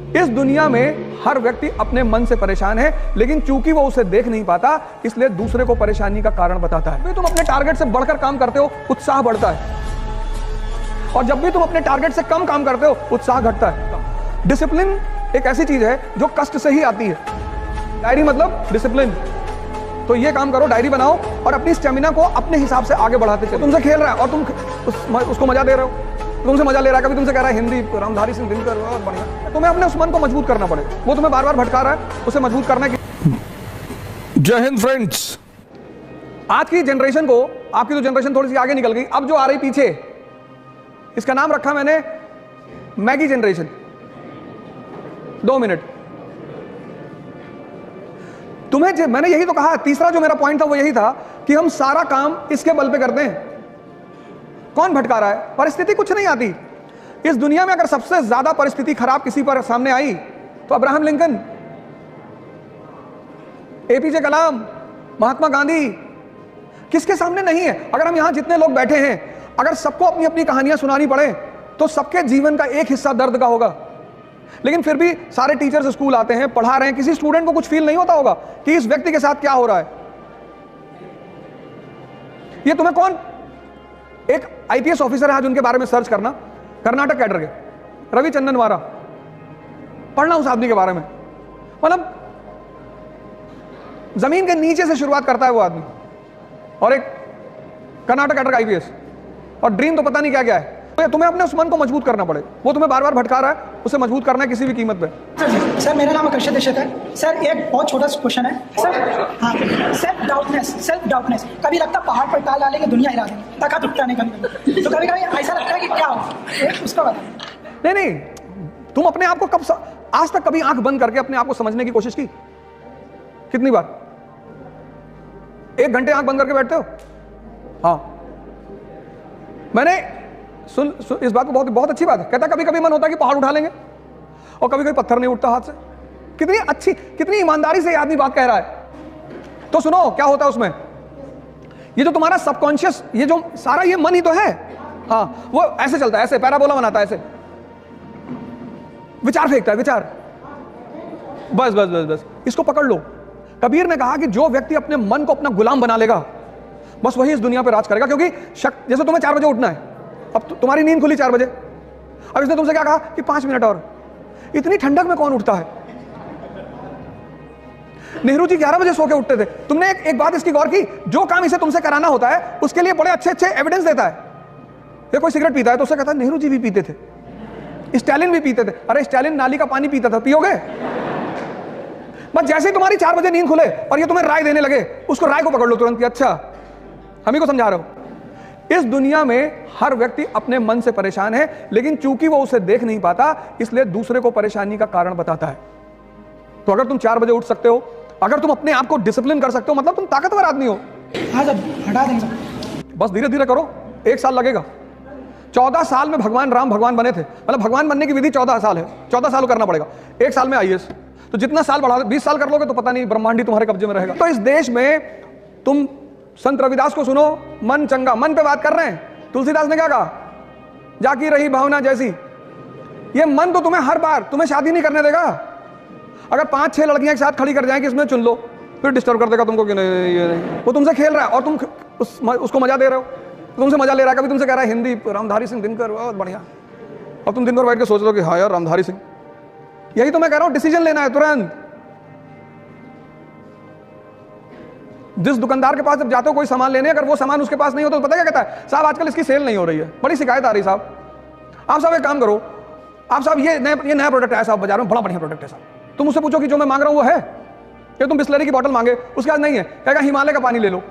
इस दुनिया में हर व्यक्ति अपने मन से परेशान है, लेकिन चूंकि वो उसे देख नहीं पाता इसलिए दूसरे को परेशानी का कारण बताता है। तुम अपने टारगेट से बढ़कर काम करते हो, उत्साह बढ़ता है, और जब भी तुम अपने टारगेट से कम काम करते हो, उत्साह घटता है। डिसिप्लिन एक ऐसी चीज है जो कष्ट से ही आती है। डायरी मतलब डिसिप्लिन। तो ये काम करो, डायरी बनाओ और अपनी स्टेमिना को अपने हिसाब से आगे बढ़ाते चलो। तुमसे खेल रहा है और तुम उसको मजा दे रहे हो, तुमसे मजा ले रहा है, कभी तुमसे कह रहा है हिंदी रामधारी सिंह दिनकर और बढ़िया। तुम्हें अपने उस मन को मजबूत करना पड़ेगा, वो तुम्हें बार बार भटका रहा है, उसे मजबूत करना है। जय हिंद फ्रेंड्स। आज की जनरेशन को, आपकी तो जनरेशन थोड़ी सी आगे निकल गई, अब जो आ रही पीछे, इसका नाम रखा मैंने मैगी जनरेशन। 2 मिनट। तुम्हें मैंने यही तो कहा, तीसरा जो मेरा पॉइंट था वो यही था कि हम सारा काम इसके बल पे करते हैं। कौन भटका रहा है? परिस्थिति कुछ नहीं आती इस दुनिया में। अगर सबसे ज्यादा परिस्थिति खराब किसी पर सामने आई तो अब्राहम लिंकन, एपीजे कलाम, महात्मा गांधी, किसके सामने नहीं है? अगर हम यहां जितने लोग बैठे हैं, अगर सबको अपनी अपनी कहानियां सुनानी पड़े तो सबके जीवन का एक हिस्सा दर्द का होगा। लेकिन फिर भी सारे टीचर्स स्कूल आते हैं, पढ़ा रहे हैं, किसी स्टूडेंट को कुछ फील नहीं होता होगा कि इस व्यक्ति के साथ क्या हो रहा है। ये तुम्हें कौन, एक आईपीएस ऑफिसर है आज, उनके बारे में सर्च करना, कर्नाटक कैडर के, रवि चंदनवारा, पढ़ना उस आदमी के बारे में। मतलब जमीन के नीचे से शुरुआत करता है वो आदमी, और एक कर्नाटक कैडर का आईपीएस, और ड्रीम तो पता नहीं क्या क्या है। तो तुम्हें अपने उस मन को मजबूत करना पड़े, वो तुम्हें बार बार भटका रहा है, उसे मजबूत करना है किसी भी कीमत पे। सर मेरा नाम आकर्षित देशक है। सर एक बहुत छोटा सा क्वेश्चन है सर। हाँ, सेल्फ डाउटनेस कभी लगता है पहाड़ पर टाल डालेंगे दुनिया हिला देंगे, ताकत उठता नहीं कभी, तो कभी कभी ऐसा लगता है कि क्या हो, उसका बता। नहीं, तुम अपने आप को कब आज तक कभी आंख बंद करके अपने आप को समझने की कोशिश की? कितनी बार? 1 घंटे आंख बंद करके बैठते हो? हाँ, मैंने सुन इस बात को, बहुत अच्छी बात है। कहता कभी कभी मन होता है कि पहाड़ उठा लेंगे, और कभी कभी पत्थर नहीं उठता हाथ से। कितनी अच्छी, कितनी ईमानदारी से ये आदमी बात कह रहा है। तो सुनो क्या होता है उसमें। ये जो तुम्हारा सबकॉन्शियस, ये जो सारा ये मन ही तो है। हाँ, वो ऐसे चलता है, ऐसे पैराबोला बनाता है, ऐसे विचार फेंकता है, विचार। बस बस बस बस इसको पकड़ लो। कबीर ने कहा कि जो व्यक्ति अपने मन को अपना गुलाम बना लेगा, बस वही इस दुनिया पर राज करेगा। क्योंकि जैसे तुम्हें 4 बजे उठना है, अब तुम्हारी नींद खुली 4 बजे, अब इसने तुमसे क्या कहा कि 5 मिनट और। इतनी ठंडक में कौन उठता है? नेहरू जी 11 बजे सो के उठते थे। तुमने एक बात इसकी गौर की, जो काम इसे तुमसे कराना होता है उसके लिए बड़े अच्छे अच्छे एविडेंस देता है। ये कोई सिगरेट पीता है तो उसे कहता है नेहरू जी भी पीते थे, स्टालिन भी पीते थे। अरे स्टालिन नाली का पानी पीता था, पियोगे? बस जैसे ही तुम्हारी 4 बजे नींद खुले और ये तुम्हें राय देने लगे, उसको राय को पकड़ लो तुरंत कि अच्छा हम ही को समझा रहे हो। इस दुनिया में हर व्यक्ति अपने मन से परेशान है, लेकिन चूंकि वो उसे देख नहीं पाता इसलिए दूसरे को परेशानी का कारण बताता है। तो अगर तुम 4 बजे उठ सकते हो, अगर तुम अपने आप को डिसिप्लिन कर सकते हो, मतलब तुम ताकतवर आदमी हो। हाँ सर, हटा देंगे। बस धीरे धीरे करो, 1 साल लगेगा। 14 साल में भगवान राम भगवान बने थे, मतलब भगवान बनने की विधि 14 साल है। 14 साल करना पड़ेगा, 1 साल में आईएएस। तो जितना साल बढ़ा, 20 साल कर लोगे तो पता नहीं ब्रह्मांड ही तुम्हारे कब्जे में रहेगा। तो इस देश में तुम संत रविदास को सुनो, मन चंगा, मन पे बात कर रहे हैं। तुलसीदास ने क्या कहा? जाकी रही भावना जैसी। ये मन तो तुम्हें हर बार, तुम्हें शादी नहीं करने देगा। अगर 5-6 लड़कियां एक साथ खड़ी कर जाएं कि इसमें चुन लो, फिर डिस्टर्ब कर देगा तुमको कि नहीं ये नहीं। वो तुमसे खेल रहा है और तुम उसको मजा दे रहे हो, तुमसे मजा ले रहा है, कभी तुमसे कह रहा है हिंदी रामधारी सिंह दिनकर बहुत बढ़िया, और तुम दिन भर बैठ के सोच रहे हो कि हाँ यार रामधारी सिंह। यही तो मैं कह रहा हूं, डिसीजन लेना है तुरंत। जिस दुकानदार के पास जब जाते हो कोई सामान लेने, अगर वो सामान उसके पास नहीं हो तो पता क्या कहता है? साहब आजकल इसकी सेल नहीं हो रही है, बड़ी शिकायत आ रही साहब। आप साहब एक काम करो, आप साहब ये नया प्रोडक्ट आया साहब बाजार में, बड़ा बढ़िया प्रोडक्ट है साहब। तुम उससे पूछो कि जो मैं मांग रहा हूं वो है? कि तुम बिस्लरी की बोतल मांगे, उसके पास नहीं है, कहेगा हिमालय का पानी ले लो।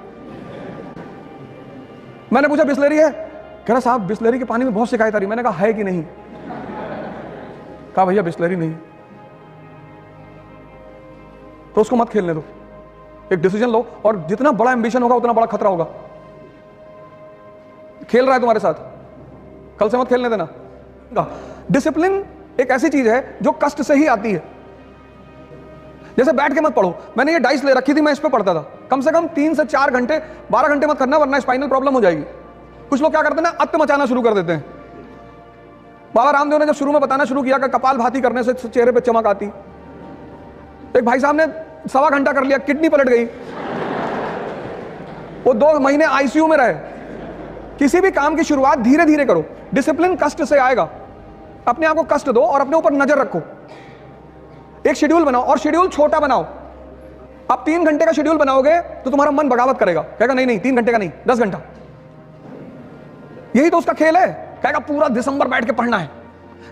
मैंने पूछा बिस्लरी है? कह रहा साहब बिस्लरी के पानी में बहुत शिकायत आ रही। मैंने कहा है कि नहीं? कहा भैया बिस्लरी नहीं। तो उसको मत खेलने दो, एक डिसीजन लो, और जितना बड़ा एम्बिशन होगा उतना बड़ा खतरा होगा। खेल रहा है तुम्हारे साथ, कल से मत खेलने देना। डिसिप्लिन एक ऐसी चीज है जो कष्ट से ही आती है। जैसे बैठ के मत पढ़ो, मैंने ये डाइस ले रखी थी, मैं इस पे पढ़ता था, कम से कम 3 से 4 घंटे, 12 घंटे मत करना वरना स्पाइनल प्रॉब्लम हो जाएगी। कुछ लोग क्या करते हैं ना, अत्त मचाना शुरू कर देते हैं। बाबा रामदेव ने जब शुरू में बताना शुरू किया कि कपाल भाती करने से चेहरे पे चमक आती, एक भाई साहब ने 1.25 घंटा कर लिया, किडनी पलट गई, वो 2 महीने आईसीयू में रहे। किसी भी काम की शुरुआत धीरे धीरे करो, डिसिप्लिन कष्ट से आएगा। अपने आप को कष्ट दो और अपने ऊपर नजर रखो। एक शेड्यूल बनाओ और शेड्यूल छोटा बनाओ। आप 3 घंटे का शेड्यूल बनाओगे तो तुम्हारा मन बगावत करेगा, कहेगा नहीं नहीं 3 घंटे का नहीं 10 घंटा। यही तो उसका खेल है, कहेगा पूरा दिसंबर बैठ के पढ़ना है।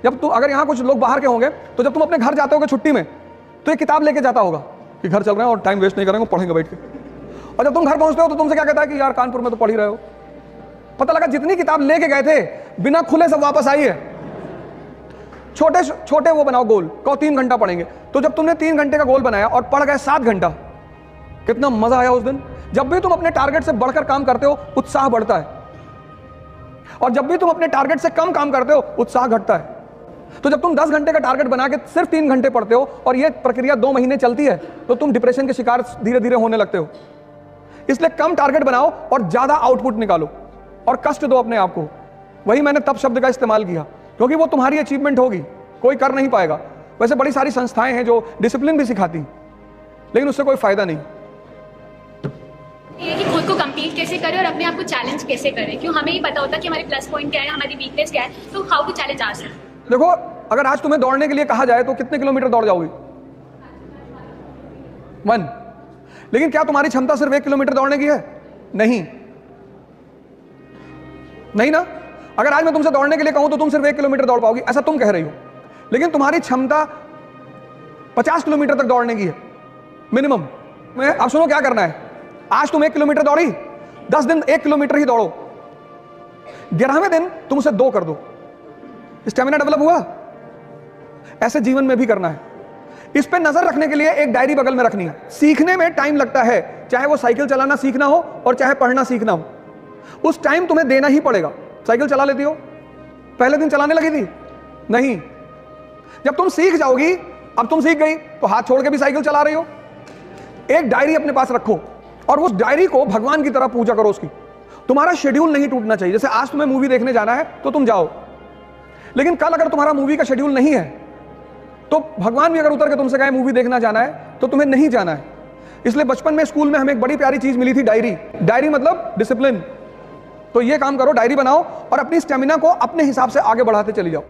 जब तुम, अगर यहां कुछ लोग बाहर के होंगे तो जब तुम अपने घर जाते होगे छुट्टी में तो एक किताब लेके जाता होगा कि घर चल रहे हैं और टाइम वेस्ट नहीं करेंगे, पढ़ेंगे बैठ के। और जब तुम घर पहुंचते हो तो तुमसे क्या कहता है कि यार कानपुर में तो पढ़ ही रहे हो। पता लगा जितनी किताब लेके गए थे बिना खुले सब वापस आई है। छोटे छोटे वो बनाओ गोल, कहो 3 घंटा पढ़ेंगे। तो जब तुमने 3 घंटे का गोल बनाया और पढ़ गए 7 घंटा, कितना मजा आया उस दिन। जब भी तुम अपने टारगेट से बढ़कर काम करते हो उत्साह बढ़ता है, और जब भी तुम अपने टारगेट से कम काम करते हो उत्साह घटता है। तो जब तुम 10 घंटे का टारगेट बना के सिर्फ 3 घंटे पढ़ते हो और यह प्रक्रिया 2 महीने चलती है तो तुम डिप्रेशन के शिकार धीरे धीरे होने लगते हो। इसलिए कम टारगेट बनाओ और ज्यादा आउटपुट निकालो और कष्ट दो अपने आप को। वही मैंने तब शब्द का इस्तेमाल किया, क्योंकि वो तुम्हारी अचीवमेंट होगी, कोई कर नहीं पाएगा। वैसे बड़ी सारी संस्थाएं हैं जो डिसिप्लिन भी सिखाती, लेकिन उससे कोई फायदा नहीं। ये कि खुद को कम्पीट कैसे करें और अपने आप को चैलेंज कैसे करें, क्यों हमें ही पता होता है कि हमारी प्लस पॉइंट क्या है, हमारी वीकनेस क्या है, तो हाउ टू चैलेंज आवरसेल्फ। देखो, अगर आज तुम्हें दौड़ने के लिए कहा जाए तो कितने किलोमीटर दौड़ जाओगी? 1। लेकिन क्या तुम्हारी क्षमता सिर्फ 1 किलोमीटर दौड़ने की है? नहीं, नहीं ना। अगर आज मैं तुमसे दौड़ने के लिए कहूं तो तुम सिर्फ 1 किलोमीटर दौड़ पाओगी, ऐसा तुम कह रही हो। लेकिन तुम्हारी क्षमता 50 किलोमीटर तक दौड़ने की है मिनिमम। अब सुनो क्या करना है। आज तुम 1 किलोमीटर दौड़ी, 10 दिन 1 किलोमीटर ही दौड़ो, 11वें दिन तुम उसे 2 कर दो। स्टेमिना डेवलप हुआ। ऐसे जीवन में भी करना है। इस पे नजर रखने के लिए एक डायरी बगल में रखनी है। सीखने में टाइम लगता है, चाहे वो साइकिल चलाना सीखना हो और चाहे पढ़ना सीखना हो, उस टाइम तुम्हें देना ही पड़ेगा। साइकिल चला लेती हो, पहले दिन चलाने लगी थी? नहीं। जब तुम सीख जाओगी, अब तुम सीख गई तो हाथ छोड़ के भी साइकिल चला रही हो। एक डायरी अपने पास रखो और उस डायरी को भगवान की तरह पूजा करो उसकी। तुम्हारा शेड्यूल नहीं टूटना चाहिए। जैसे आज तुम्हें मूवी देखने जाना है तो तुम जाओ, लेकिन कल अगर तुम्हारा मूवी का शेड्यूल नहीं है तो भगवान भी अगर उतर के तुमसे कहे मूवी देखना जाना है तो तुम्हें नहीं जाना है। इसलिए बचपन में स्कूल में हमें एक बड़ी प्यारी चीज मिली थी, डायरी। डायरी मतलब डिसिप्लिन। तो ये काम करो, डायरी बनाओ और अपनी स्टेमिना को अपने हिसाब से आगे बढ़ाते चली जाओ।